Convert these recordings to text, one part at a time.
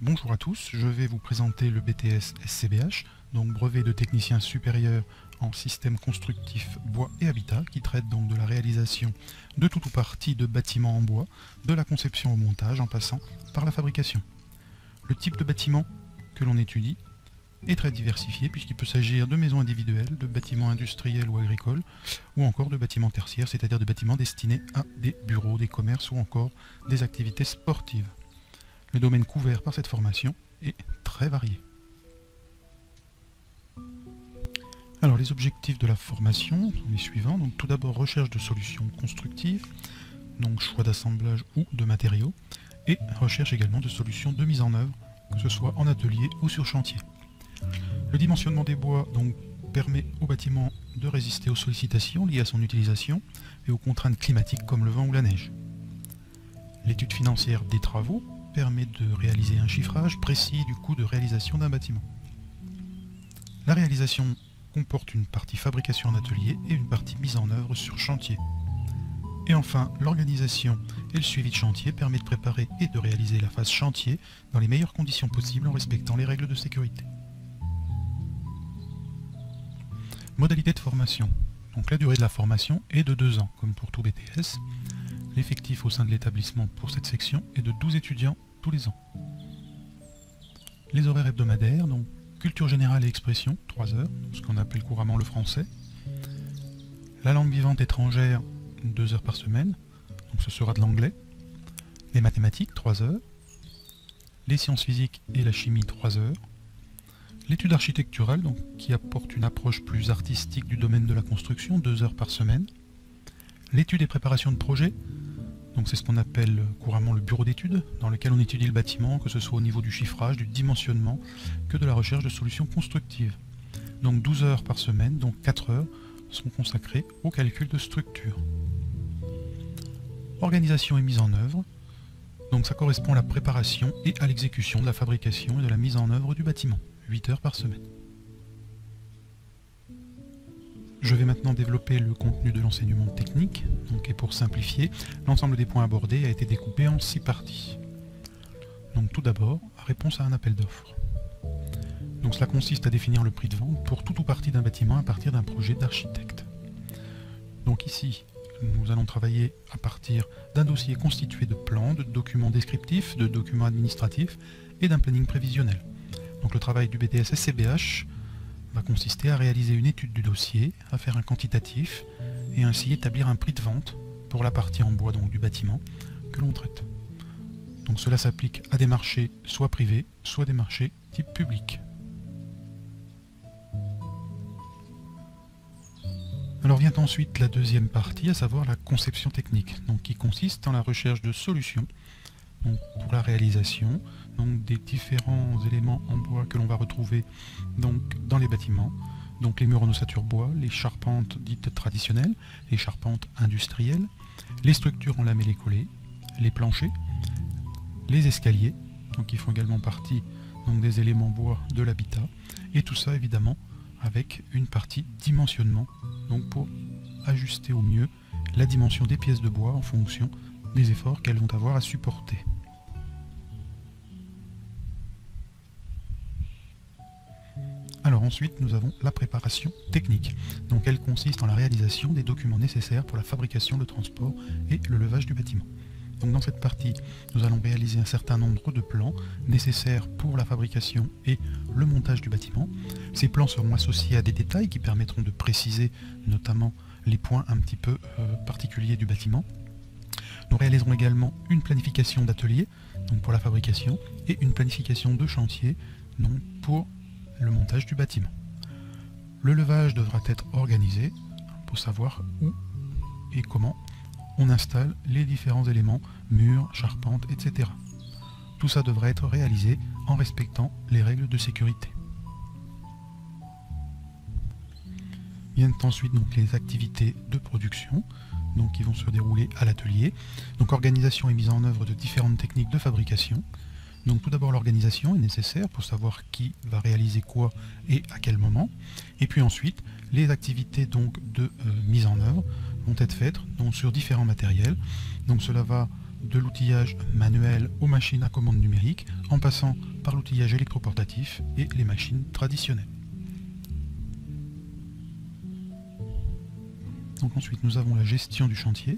Bonjour à tous, je vais vous présenter le BTS SCBH, donc brevet de technicien supérieur en système constructif bois et habitat, qui traite donc de la réalisation de tout ou partie de bâtiments en bois, de la conception au montage en passant par la fabrication. Le type de bâtiment que l'on étudie est très diversifié puisqu'il peut s'agir de maisons individuelles, de bâtiments industriels ou agricoles, ou encore de bâtiments tertiaires, c'est-à-dire de bâtiments destinés à des bureaux, des commerces ou encore des activités sportives. Le domaine couvert par cette formation est très varié. Alors les objectifs de la formation sont les suivants. Donc, tout d'abord recherche de solutions constructives, donc choix d'assemblage ou de matériaux, et recherche également de solutions de mise en œuvre, que ce soit en atelier ou sur chantier. Le dimensionnement des bois donc, permet au bâtiment de résister aux sollicitations liées à son utilisation et aux contraintes climatiques comme le vent ou la neige. L'étude financière des travaux permet de réaliser un chiffrage précis du coût de réalisation d'un bâtiment. La réalisation comporte une partie fabrication en atelier et une partie mise en œuvre sur chantier. Et enfin, l'organisation et le suivi de chantier permet de préparer et de réaliser la phase chantier dans les meilleures conditions possibles en respectant les règles de sécurité. Modalité de formation. Donc la durée de la formation est de 2 ans, comme pour tout BTS. L'effectif au sein de l'établissement pour cette section est de 12 étudiants tous les ans. Les horaires hebdomadaires, donc culture générale et expression, 3 heures, ce qu'on appelle couramment le français. La langue vivante étrangère, 2 heures par semaine, donc ce sera de l'anglais. Les mathématiques, 3 heures. Les sciences physiques et la chimie, 3 heures. L'étude architecturale, donc, qui apporte une approche plus artistique du domaine de la construction, 2 heures par semaine. L'étude et préparation de projet, donc c'est ce qu'on appelle couramment le bureau d'études, dans lequel on étudie le bâtiment, que ce soit au niveau du chiffrage, du dimensionnement, que de la recherche de solutions constructives. Donc 12 heures par semaine, donc 4 heures, sont consacrées au calcul de structure. Organisation et mise en œuvre, donc ça correspond à la préparation et à l'exécution de la fabrication et de la mise en œuvre du bâtiment, 8 heures par semaine. Je vais maintenant développer le contenu de l'enseignement technique, et pour simplifier, l'ensemble des points abordés a été découpé en 6 parties. Donc tout d'abord, réponse à un appel d'offres. Donc cela consiste à définir le prix de vente pour tout ou partie d'un bâtiment à partir d'un projet d'architecte. Donc ici, nous allons travailler à partir d'un dossier constitué de plans, de documents descriptifs, de documents administratifs et d'un planning prévisionnel. Donc le travail du BTS SCBH va consister à réaliser une étude du dossier, à faire un quantitatif et ainsi établir un prix de vente pour la partie en bois donc du bâtiment que l'on traite. Donc cela s'applique à des marchés soit privés, soit des marchés type public. Alors vient ensuite la deuxième partie, à savoir la conception technique, donc qui consiste en la recherche de solutions donc pour la réalisation donc des différents éléments en bois que l'on va retrouver donc dans les bâtiments, donc les murs en ossature bois, les charpentes dites traditionnelles, les charpentes industrielles, les structures en lamellé collé, les planchers, les escaliers, donc qui font également partie donc des éléments bois de l'habitat, et tout ça évidemment avec une partie dimensionnement, donc pour ajuster au mieux la dimension des pièces de bois en fonction des efforts qu'elles vont avoir à supporter. Alors ensuite, nous avons la préparation technique. Donc elle consiste en la réalisation des documents nécessaires pour la fabrication, le transport et le levage du bâtiment. Donc dans cette partie, nous allons réaliser un certain nombre de plans nécessaires pour la fabrication et le montage du bâtiment. Ces plans seront associés à des détails qui permettront de préciser notamment les points un petit peu particuliers du bâtiment. Nous réaliserons également une planification d'atelier donc pour la fabrication et une planification de chantier donc pour le montage du bâtiment. Le levage devra être organisé pour savoir où et comment on installe les différents éléments, murs, charpentes, etc. Tout ça devra être réalisé en respectant les règles de sécurité. Viennent ensuite donc les activités de production donc qui vont se dérouler à l'atelier. Donc organisation et mise en œuvre de différentes techniques de fabrication. Donc tout d'abord l'organisation est nécessaire pour savoir qui va réaliser quoi et à quel moment. Et puis ensuite les activités donc de mise en œuvre vont être faites donc, sur différents matériels. Donc cela va de l'outillage manuel aux machines à commande numérique, en passant par l'outillage électroportatif et les machines traditionnelles. Donc ensuite nous avons la gestion du chantier.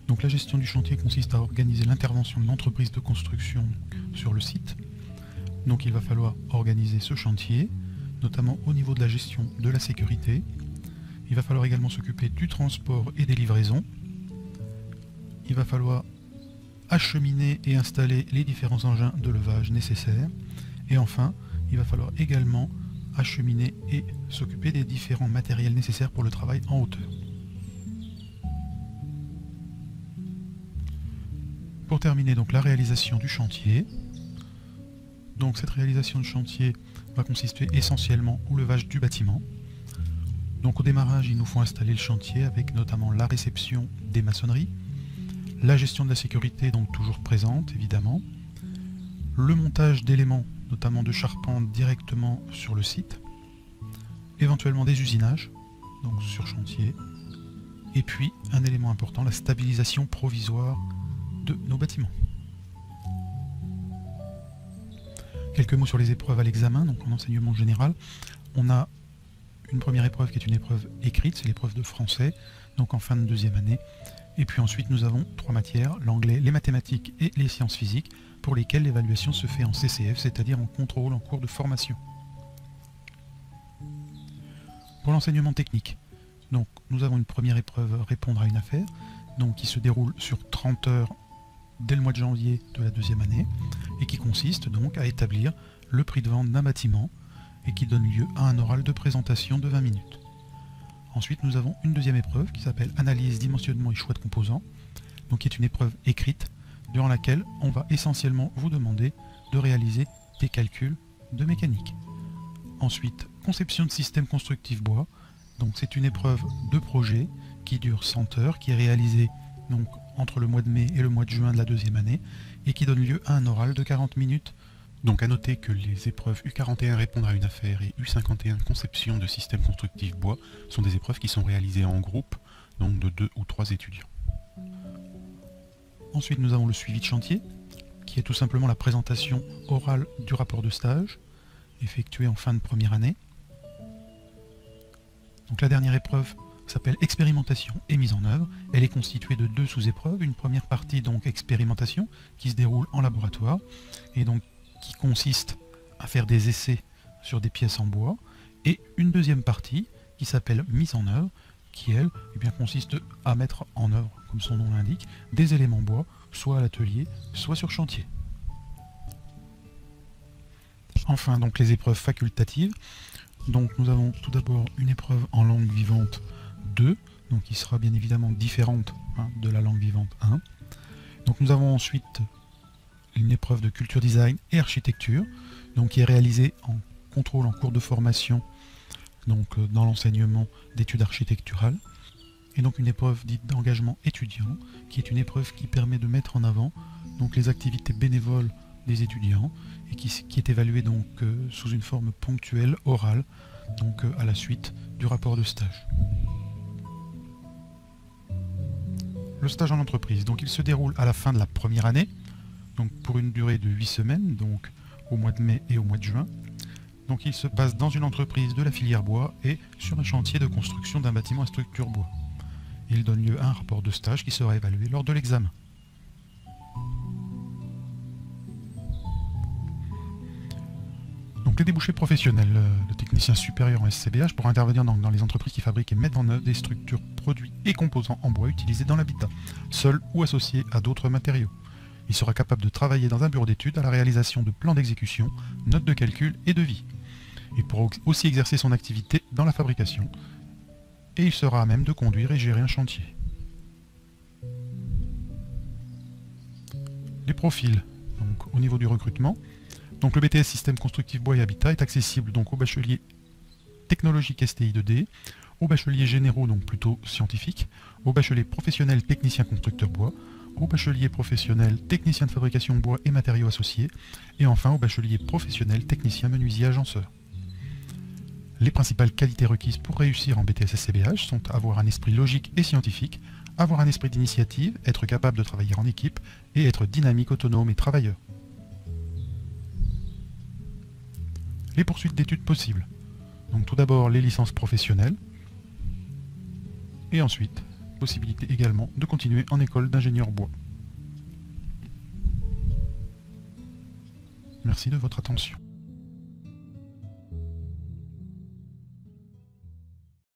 Donc la gestion du chantier consiste à organiser l'intervention de l'entreprise de construction sur le site. Donc il va falloir organiser ce chantier, notamment au niveau de la gestion de la sécurité. Il va falloir également s'occuper du transport et des livraisons. Il va falloir acheminer et installer les différents engins de levage nécessaires. Et enfin, il va falloir également acheminer et s'occuper des différents matériels nécessaires pour le travail en hauteur. Pour terminer donc la réalisation du chantier, donc cette réalisation de chantier va consister essentiellement au levage du bâtiment. Donc au démarrage, il nous faut installer le chantier avec notamment la réception des maçonneries, la gestion de la sécurité donc toujours présente évidemment, le montage d'éléments, notamment de charpente directement sur le site, éventuellement des usinages, donc sur chantier, et puis un élément important, la stabilisation provisoire de nos bâtiments. Quelques mots sur les épreuves à l'examen, donc en enseignement général, on a une première épreuve qui est une épreuve écrite, c'est l'épreuve de français, donc en fin de deuxième année, et puis ensuite nous avons 3 matières, l'anglais, les mathématiques et les sciences physiques, pour lesquelles l'évaluation se fait en CCF, c'est-à-dire en contrôle en cours de formation. Pour l'enseignement technique, donc nous avons une première épreuve répondre à une affaire, donc qui se déroule sur 30 heures dès le mois de janvier de la deuxième année, et qui consiste donc à établir le prix de vente d'un bâtiment, et qui donne lieu à un oral de présentation de 20 minutes. Ensuite nous avons une deuxième épreuve qui s'appelle analyse, dimensionnement et choix de composants, donc qui est une épreuve écrite, durant laquelle on va essentiellement vous demander de réaliser des calculs de mécanique. Ensuite, conception de système constructif bois, donc c'est une épreuve de projet qui dure 100 heures, qui est réalisée donc entre le mois de mai et le mois de juin de la deuxième année, et qui donne lieu à un oral de 40 minutes. Donc à noter que les épreuves U41 répondre à une affaire et U51 conception de système constructif bois sont des épreuves qui sont réalisées en groupe, donc de 2 ou 3 étudiants. Ensuite nous avons le suivi de chantier, qui est tout simplement la présentation orale du rapport de stage, effectué en fin de première année. Donc la dernière épreuve s'appelle expérimentation et mise en œuvre. Elle est constituée de 2 sous-épreuves. Une première partie donc expérimentation qui se déroule en laboratoire et donc qui consiste à faire des essais sur des pièces en bois, et une deuxième partie qui s'appelle mise en œuvre qui elle consiste à mettre en œuvre, comme son nom l'indique, des éléments bois, soit à l'atelier, soit sur chantier. Enfin donc les épreuves facultatives. Donc nous avons tout d'abord une épreuve en langue vivante 2, donc qui sera bien évidemment différente de la langue vivante 1. Donc nous avons ensuite une épreuve de culture design et architecture, donc qui est réalisée en contrôle en cours de formation, donc dans l'enseignement d'études architecturales. Et donc une épreuve dite d'engagement étudiant, qui est une épreuve qui permet de mettre en avant donc les activités bénévoles des étudiants, et qui est évaluée donc sous une forme ponctuelle, orale, donc à la suite du rapport de stage. Le stage en entreprise, donc il se déroule à la fin de la première année, donc pour une durée de 8 semaines, donc au mois de mai et au mois de juin. Donc il se passe dans une entreprise de la filière bois et sur un chantier de construction d'un bâtiment à structure bois. Il donne lieu à un rapport de stage qui sera évalué lors de l'examen. Donc les débouchés professionnels de techniciens supérieurs en SCBH pour intervenir dans les entreprises qui fabriquent et mettent en œuvre des structures, produits et composants en bois utilisés dans l'habitat, seuls ou associés à d'autres matériaux. Il sera capable de travailler dans un bureau d'études à la réalisation de plans d'exécution, notes de calcul et devis. Il pourra aussi exercer son activité dans la fabrication, et il sera à même de conduire et gérer un chantier. Les profils, donc au niveau du recrutement. Donc le BTS Système Constructif Bois et Habitat est accessible donc aux bacheliers technologiques STI 2D, aux bacheliers généraux donc plutôt scientifiques, aux bacheliers professionnels techniciens constructeurs bois, aux bacheliers professionnels techniciens de fabrication bois et matériaux associés, et enfin aux bacheliers professionnels techniciens menuisiers agenceurs. Les principales qualités requises pour réussir en BTS SCBH sont avoir un esprit logique et scientifique, avoir un esprit d'initiative, être capable de travailler en équipe et être dynamique, autonome et travailleur. Les poursuites d'études possibles. Donc tout d'abord les licences professionnelles et ensuite possibilité également de continuer en école d'ingénieur bois. Merci de votre attention.